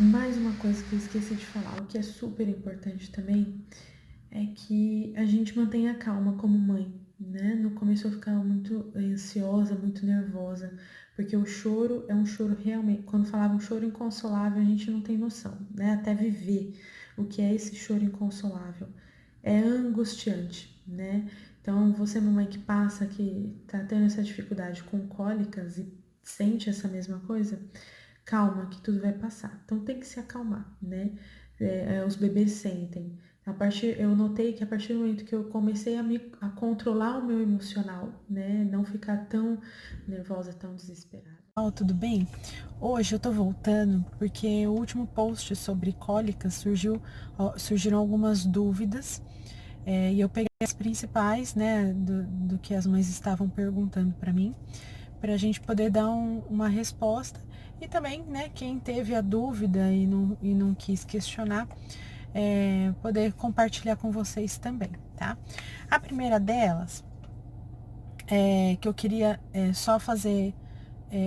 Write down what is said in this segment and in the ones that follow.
Mais uma coisa que eu esqueci de falar, o que é super importante também, é que a gente mantenha calma como mãe, né? No começo eu ficava muito ansiosa, muito nervosa, porque o choro é um choro realmente, quando falava um choro inconsolável, a gente não tem noção, né? Até viver o que é esse choro inconsolável. É angustiante, né? Então, você, mamãe que passa, que tá tendo essa dificuldade com cólicas e sente essa mesma coisa, calma, que tudo vai passar. Então tem que se acalmar, né? Os bebês sentem. Eu notei que a partir do momento que eu comecei a controlar o meu emocional, né? Não ficar tão nervosa, tão desesperada. Tudo bem? Hoje eu tô voltando porque o último post sobre cólicas surgiram algumas dúvidas, e eu peguei as principais, né, do que as mães estavam perguntando para mim, para a gente poder dar uma resposta. E também, né, quem teve a dúvida e não quis questionar, poder compartilhar com vocês também, tá? A primeira delas que eu queria só fazer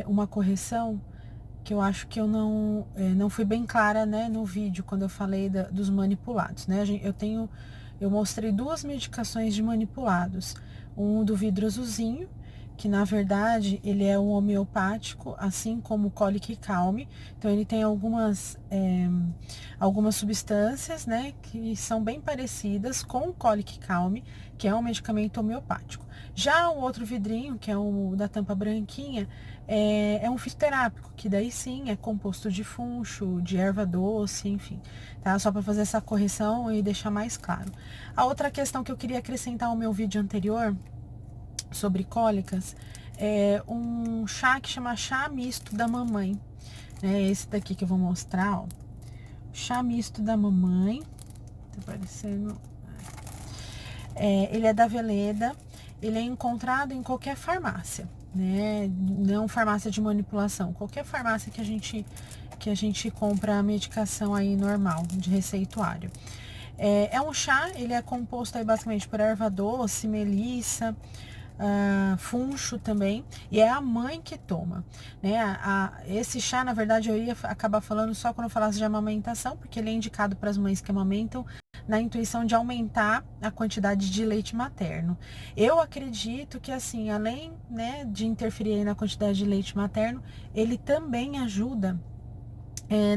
uma correção, que eu acho que eu não fui bem clara, né, no vídeo, quando eu falei dos manipulados, né? Eu mostrei duas medicações de manipulados. Um do vidro azulzinho, que na verdade ele é um homeopático, assim como o Colic Calme. Então ele tem algumas substâncias, né, que são bem parecidas com o Colic Calme, que é um medicamento homeopático. Já o outro vidrinho, que é o da tampa branquinha, é um fitoterápico, que daí sim é composto de funcho, de erva doce, enfim, tá? Só para fazer essa correção e deixar mais claro. A outra questão que eu queria acrescentar ao meu vídeo anterior sobre cólicas é um chá que chama chá misto da mamãe, né? Esse daqui que eu vou mostrar, ó. Chá misto da mamãe, tá aparecendo. Ele é da Veleda, ele é encontrado em qualquer farmácia, né? Não farmácia de manipulação, qualquer farmácia que a gente compra a medicação aí normal, de receituário. É um chá, ele é composto aí basicamente por erva doce, melissa, funcho também, e é a mãe que toma, né? Esse chá, na verdade, eu ia acabar falando só quando eu falasse de amamentação, porque ele é indicado para as mães que amamentam, na intuição de aumentar a quantidade de leite materno. Eu acredito que, assim, além, né, de interferir na quantidade de leite materno, ele também ajuda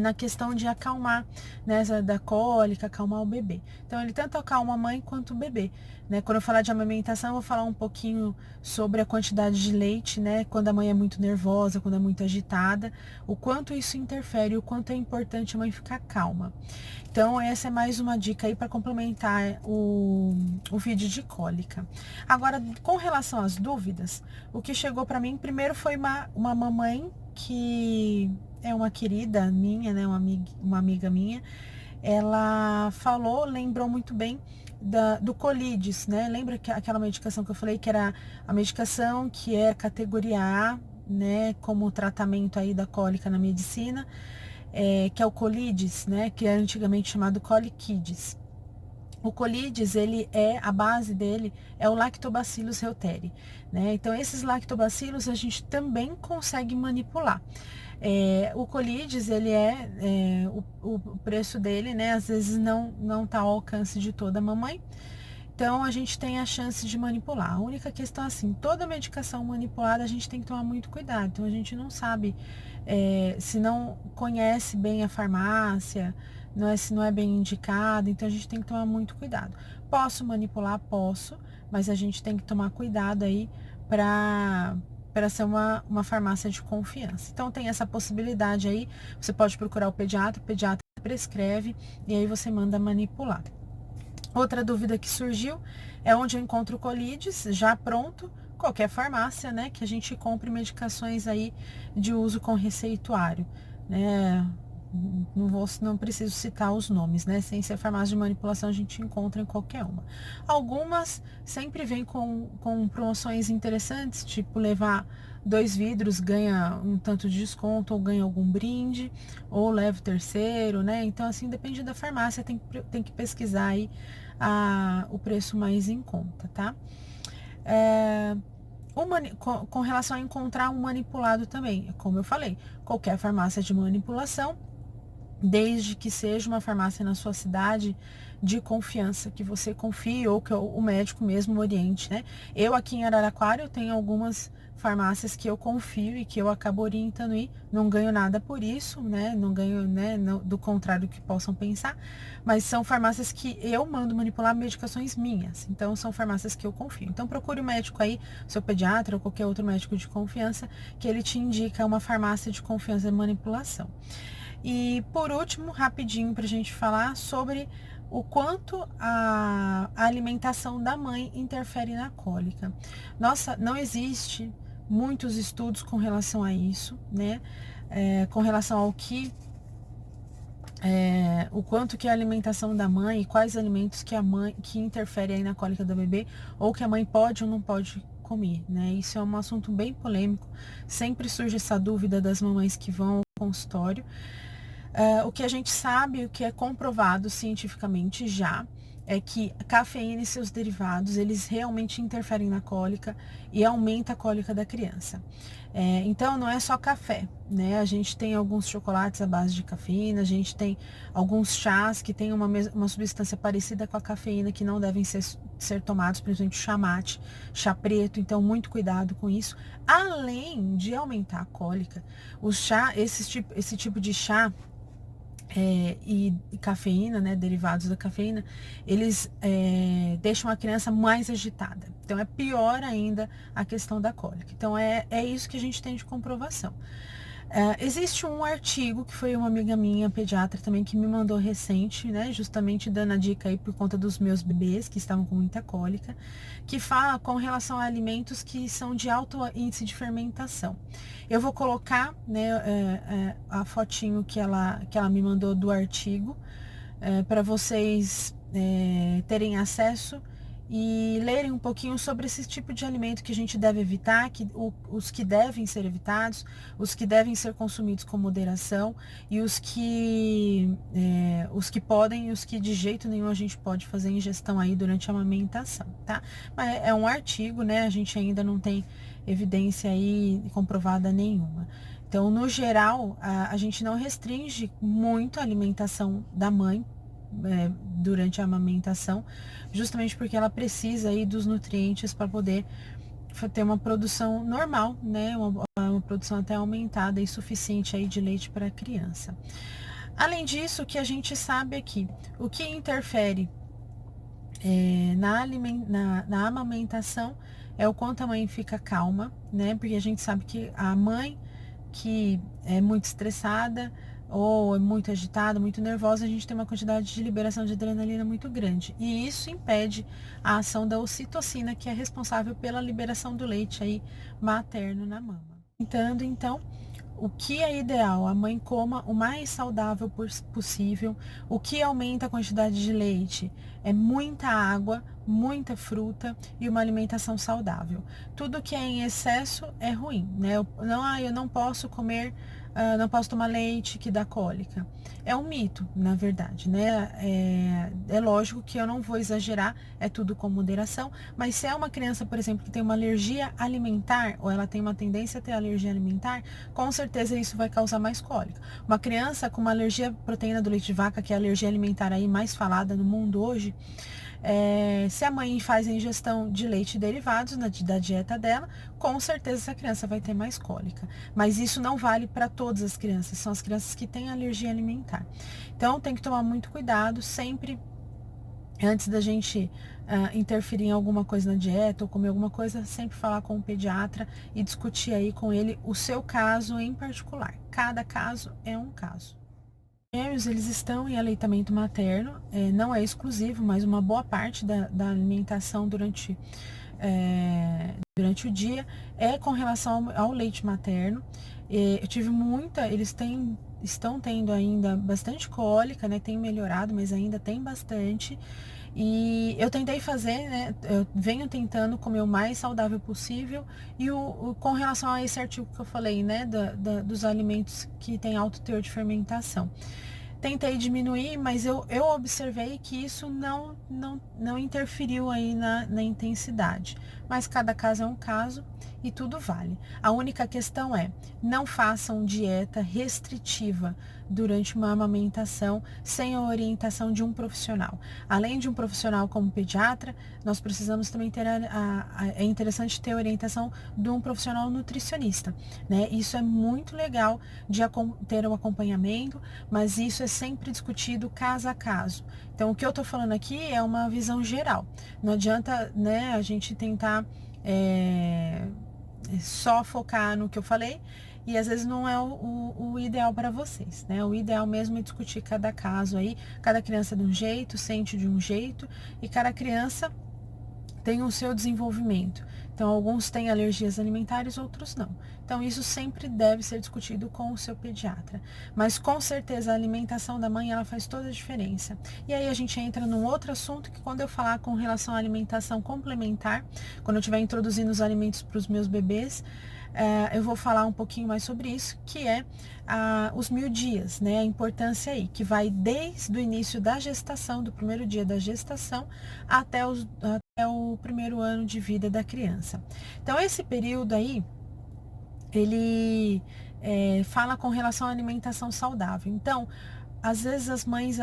na questão de acalmar, né, da cólica, acalmar o bebê. Então, ele tanto acalma a mãe quanto o bebê, né? Quando eu falar de amamentação, eu vou falar um pouquinho sobre a quantidade de leite, né? Quando a mãe é muito nervosa, quando é muito agitada, o quanto isso interfere, o quanto é importante a mãe ficar calma. Então, essa é mais uma dica aí para complementar o vídeo de cólica. Agora, com relação às dúvidas, o que chegou para mim primeiro foi uma mamãe que é uma querida minha, né, uma amiga minha. Ela falou, lembrou muito bem do Colides, né? Lembra que aquela medicação que eu falei que era a medicação que é categoria A, né, como tratamento aí da cólica na medicina, que é o Colides, né, que é antigamente chamado Coliquides. O Colides, a base dele é o Lactobacillus reuteri, né? Então, esses lactobacilos a gente também consegue manipular. O Colides, o preço dele, né? Às vezes não tá ao alcance de toda mamãe. Então, a gente tem a chance de manipular. A única questão, assim, toda medicação manipulada a gente tem que tomar muito cuidado. Então, a gente não sabe se não conhece bem a farmácia, se não é bem indicado. Então, a gente tem que tomar muito cuidado. Posso manipular? Posso, mas a gente tem que tomar cuidado aí para ser uma farmácia de confiança. Então, tem essa possibilidade aí. Você pode procurar o pediatra prescreve e aí você manda manipular. Outra dúvida que surgiu é onde eu encontro o Colides, já pronto, qualquer farmácia, né, que a gente compre medicações aí de uso com receituário, né? Não preciso citar os nomes, né? Sem ser farmácia de manipulação, a gente encontra em qualquer uma. Algumas sempre vêm com promoções interessantes, tipo levar 2 vidros ganha um tanto de desconto, ou ganha algum brinde, ou leva o terceiro, né? Então, assim, depende da farmácia, tem que pesquisar aí o preço mais em conta, tá? Com relação a encontrar um manipulado também, como eu falei, qualquer farmácia de manipulação desde que seja uma farmácia na sua cidade de confiança, que você confie ou que o médico mesmo oriente, né? Eu aqui em Araraquara, eu tenho algumas farmácias que eu confio e que eu acabo orientando e não ganho nada por isso, né? Não ganho, né, do contrário do que possam pensar, mas são farmácias que eu mando manipular medicações minhas, então são farmácias que eu confio. Então procure o médico aí, seu pediatra ou qualquer outro médico de confiança, que ele te indica uma farmácia de confiança de manipulação. E por último, rapidinho para a gente falar sobre o quanto a alimentação da mãe interfere na cólica. Nossa, não existe muitos estudos com relação a isso, né? Com relação ao que o quanto que a alimentação da mãe e quais alimentos que a mãe que interfere aí na cólica do bebê ou que a mãe pode ou não pode comer, né? Isso é um assunto bem polêmico. Sempre surge essa dúvida das mamães que vão ao consultório. O que a gente sabe, o que é comprovado cientificamente já, é que a cafeína e seus derivados, eles realmente interferem na cólica e aumenta a cólica da criança. Então, não é só café, né? A gente tem alguns chocolates à base de cafeína, a gente tem alguns chás que tem uma substância parecida com a cafeína que não devem ser tomados, principalmente o chá mate, chá preto, então muito cuidado com isso. Além de aumentar a cólica, esse tipo de chá e cafeína, né, derivados da cafeína, eles deixam a criança mais agitada. Então é pior ainda a questão da cólica. Então é isso que a gente tem de comprovação. Existe um artigo que foi uma amiga minha, pediatra também, que me mandou recente, né, justamente dando a dica aí por conta dos meus bebês que estavam com muita cólica, que fala com relação a alimentos que são de alto índice de fermentação. Eu vou colocar, né, a fotinho que ela me mandou do artigo para vocês terem acesso e lerem um pouquinho sobre esse tipo de alimento que a gente deve evitar, os que devem ser evitados, os que devem ser consumidos com moderação e os que podem e os que de jeito nenhum a gente pode fazer ingestão aí durante a amamentação, tá? Mas é um artigo, né? A gente ainda não tem evidência aí comprovada nenhuma. Então, no geral, a gente não restringe muito a alimentação da mãe durante a amamentação, justamente porque ela precisa aí dos nutrientes para poder ter uma produção normal, né? Uma produção até aumentada e suficiente aí de leite para a criança. Além disso, o que a gente sabe é que o que interfere na amamentação é o quanto a mãe fica calma, né? Porque a gente sabe que a mãe que é muito estressada ou é muito agitada, muito nervosa, a gente tem uma quantidade de liberação de adrenalina muito grande. E isso impede a ação da ocitocina, que é responsável pela liberação do leite aí materno na mama. Então, o que é ideal? A mãe coma o mais saudável possível. O que aumenta a quantidade de leite é muita água, muita fruta e uma alimentação saudável. Tudo que é em excesso é ruim, né? Eu não posso comer, não posso tomar leite que dá cólica. É um mito, na verdade, né? É lógico que eu não vou exagerar, é tudo com moderação, mas se é uma criança, por exemplo, que tem uma alergia alimentar ou ela tem uma tendência a ter alergia alimentar, com certeza isso vai causar mais cólica. Uma criança com uma alergia à proteína do leite de vaca, que é a alergia alimentar aí mais falada no mundo hoje, se a mãe faz a ingestão de leite e derivados da dieta dela, com certeza essa criança vai ter mais cólica. Mas isso não vale para todas as crianças, são as crianças que têm alergia alimentar. Então tem que tomar muito cuidado sempre antes da gente interferir em alguma coisa na dieta ou comer alguma coisa, sempre falar com o pediatra e discutir aí com ele o seu caso em particular. Cada caso é um caso. Gêmeos, eles estão em aleitamento materno, não é exclusivo, mas uma boa parte da alimentação durante o dia é com relação ao leite materno. Eu tive eles estão tendo ainda bastante cólica, né? Tem melhorado, mas ainda tem bastante. E eu tentei fazer, né? Eu venho tentando comer o mais saudável possível. E com relação a esse artigo que eu falei, né? Dos alimentos que têm alto teor de fermentação. Tentei diminuir, mas eu observei que isso não interferiu aí na intensidade. Mas cada caso é um caso e tudo vale. A única questão é, não façam dieta restritiva durante uma amamentação sem a orientação de um profissional. Além de um profissional como pediatra, nós precisamos também ter é interessante ter a orientação de um profissional nutricionista, né? Isso é muito legal de ter o acompanhamento, mas isso é sempre discutido caso a caso. Então, o que eu tô falando aqui é uma visão geral. Não adianta, né, a gente tentar só focar no que eu falei e às vezes não é o ideal para vocês, né? O ideal mesmo é discutir cada caso aí, cada criança de um jeito, sente de um jeito e cada criança tem o seu desenvolvimento. Então, alguns têm alergias alimentares, outros não. Então, isso sempre deve ser discutido com o seu pediatra. Mas, com certeza, a alimentação da mãe, ela faz toda a diferença. E aí, a gente entra num outro assunto que quando eu falar com relação à alimentação complementar, quando eu estiver introduzindo os alimentos para os meus bebês, eu vou falar um pouquinho mais sobre isso, que é os 1000 dias, né? A importância aí, que vai desde o início da gestação, do primeiro dia da gestação, até o primeiro ano de vida da criança. Então, esse período aí, ele fala com relação à alimentação saudável. Então, às vezes as mães,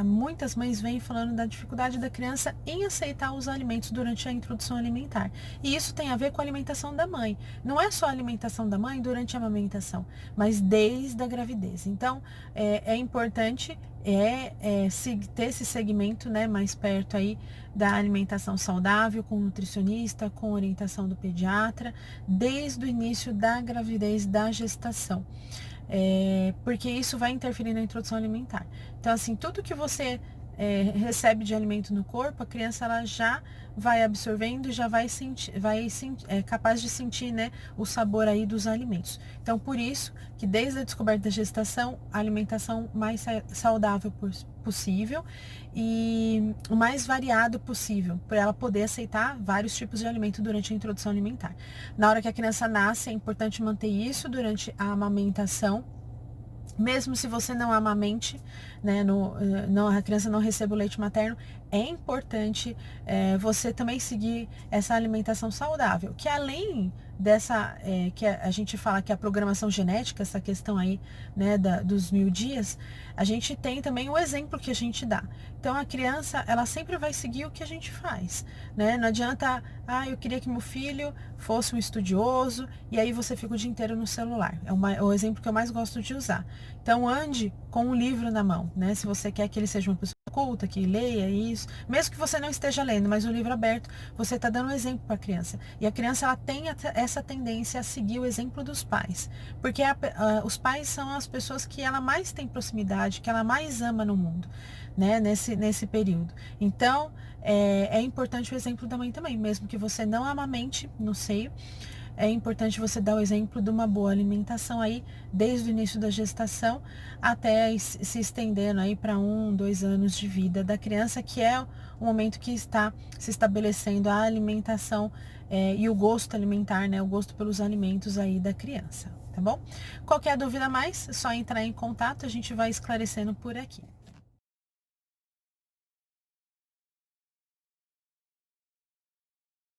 muitas mães vêm falando da dificuldade da criança em aceitar os alimentos durante a introdução alimentar. E isso tem a ver com a alimentação da mãe. Não é só a alimentação da mãe durante a amamentação, mas desde a gravidez. Então, é importante ter esse segmento, né, mais perto aí da alimentação saudável, com nutricionista, com orientação do pediatra, desde o início da gravidez, da gestação. Porque isso vai interferir na introdução alimentar. Então, assim, tudo que você recebe de alimento no corpo, a criança ela já vai absorvendo e já vai capaz de sentir, né, o sabor aí dos alimentos. Então, por isso que desde a descoberta da gestação, a alimentação mais saudável possível e o mais variado possível, para ela poder aceitar vários tipos de alimento durante a introdução alimentar. Na hora que a criança nasce, é importante manter isso durante a amamentação. Mesmo se você não amamente, né, a criança não recebe o leite materno, é importante você também seguir essa alimentação saudável, que além dessa, que a gente fala que é a programação genética, essa questão aí, né, dos 1000 dias, a gente tem também o exemplo que a gente dá. Então, a criança, ela sempre vai seguir o que a gente faz, né? Não adianta, eu queria que meu filho fosse um estudioso, e aí você fica o dia inteiro no celular. É o exemplo que eu mais gosto de usar. Então, ande com um livro na mão, né? Se você quer que ele seja uma pessoa culta, que leia isso, mesmo que você não esteja lendo, mas o livro aberto, você está dando um exemplo para a criança. E a criança, ela tem essa tendência a seguir o exemplo dos pais, porque os pais são as pessoas que ela mais tem proximidade, que ela mais ama no mundo, né? Nesse período. Então, é importante o exemplo da mãe também, mesmo que você não amamente no seio, é importante você dar o exemplo de uma boa alimentação aí, desde o início da gestação até se estendendo aí para 1, 2 anos de vida da criança, que é o momento que está se estabelecendo a alimentação e o gosto alimentar, né? O gosto pelos alimentos aí da criança, tá bom? Qualquer dúvida mais, é só entrar em contato, a gente vai esclarecendo por aqui.